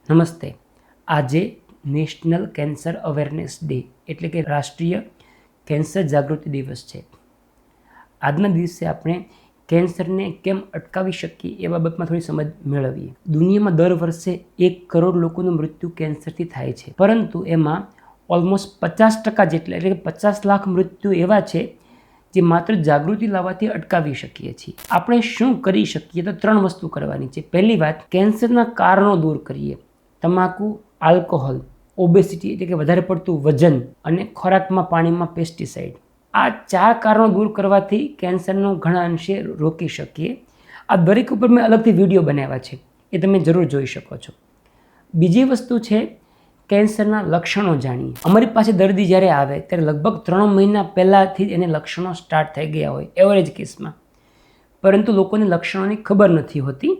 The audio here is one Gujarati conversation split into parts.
નમસ્તે. આજે નેશનલ કેન્સર અવેરનેસ ડે એટલે કે રાષ્ટ્રીય કેન્સર જાગૃતિ દિવસ છે. આજના દિવસે આપણે કેન્સરને કેમ અટકાવી શકીએ એ બાબતમાં થોડી સમજ મેળવીએ. દુનિયામાં દર વર્ષે 1 કરોડ લોકોનું મૃત્યુ કેન્સરથી થાય છે, પરંતુ એમાં ઓલમોસ્ટ 50% જેટલા એટલે કે 50 લાખ મૃત્યુ એવા છે જે માત્ર જાગૃતિ લાવવાથી અટકાવી શકીએ છીએ. આપણે શું કરી શકીએ? તો 3 વસ્તુ કરવાની છે. પહેલી વાત, કેન્સરના કારણો દૂર કરીએ. તમાકુ, આલ્કોહોલ, ઓબેસિટી એટલે કે વધારે પડતું વજન અને ખોરાકમાં પાણીમાં પેસ્ટિસાઇડ. આ 4 કારણો દૂર કરવાથી કેન્સરનો ઘણા અંશે રોકી શકીએ. આ દરેક ઉપર મેં અલગથી વિડીયો બનાવ્યા છે, એ તમે જરૂર જોઈ શકો છો. બીજી વસ્તુ છે કેન્સરના લક્ષણો જાણીએ. અમારી પાસે દર્દી જ્યારે આવે ત્યારે લગભગ 3 મહિના પહેલાંથી જ એને લક્ષણો સ્ટાર્ટ થઈ ગયા હોય એવરેજ કેસમાં, પરંતુ લોકોને લક્ષણોની ખબર નથી હોતી.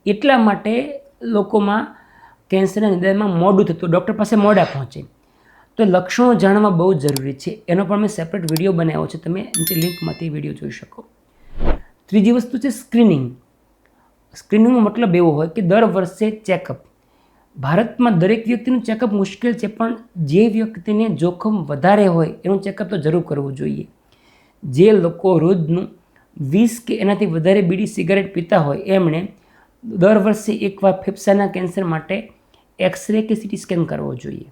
એટલા માટે લોકોમાં કેન્સરના નિદાનમાં મોડું થતું, ડૉક્ટર પાસે મોડા પહોંચે. તો લક્ષણો જાણવા બહુ જરૂરી છે. એનો પણ મેં સેપરેટ વિડીયો બનાવ્યો છે, તમે નીચે લિંકમાંથી વિડીયો જોઈ શકો. ત્રીજી વસ્તુ છે સ્ક્રીનિંગ. સ્ક્રીનિંગનો મતલબ એવો હોય કે દર વર્ષે ચેકઅપ. ભારતમાં દરેક વ્યક્તિનું ચેકઅપ મુશ્કેલ છે, પણ જે વ્યક્તિને જોખમ વધારે હોય એનું ચેકઅપ તો જરૂર કરવું જોઈએ. જે લોકો રોજનું 20 કે એનાથી વધારે બીડી સિગારેટ પીતા હોય એમણે દર વર્ષે એકવાર ફેફસાના કેન્સર માટે એક્સરે કે સીટી સ્કેન કરવો જોઈએ.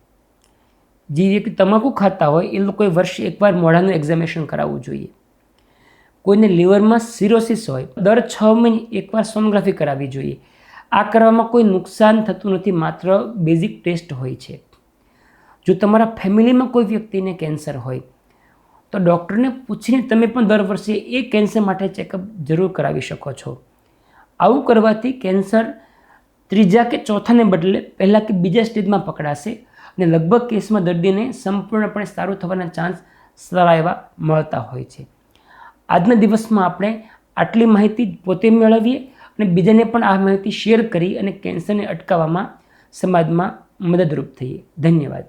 જે વ્યક્તિ તમાકુ ખાતા હોય એ લોકોએ વર્ષે એકવાર મોઢાનું એક્ઝામિનેશન કરાવવું જોઈએ. કોઈને લીવરમાં સિરોસિસ હોય દર 6 મહિને એકવાર સોનોગ્રાફી કરાવવી જોઈએ. આ કરવામાં કોઈ નુકસાન થતું નથી, માત્ર બેઝિક ટેસ્ટ હોય છે. જો તમારા ફેમિલીમાં કોઈ વ્યક્તિને કેન્સર હોય તો ડૉક્ટરને પૂછીને તમે પણ દર વર્ષે એ કેન્સર માટે ચેકઅપ જરૂર કરાવી શકો છો. આવું કરવાથી કેન્સર 3જા કે 4થાને બદલે પહેલાં કે બીજા સ્ટેજમાં પકડાશે અને લગભગ કેસમાં દર્દીને સંપૂર્ણપણે સારું થવાના ચાન્સ સારા એવા મળતા હોય છે. આજના દિવસમાં આપણે આટલી માહિતી પોતે મેળવીએ અને બીજાને પણ આ માહિતી શેર કરી અને કેન્સરને અટકાવવામાં સમાજમાં મદદરૂપ થઈએ. ધન્યવાદ.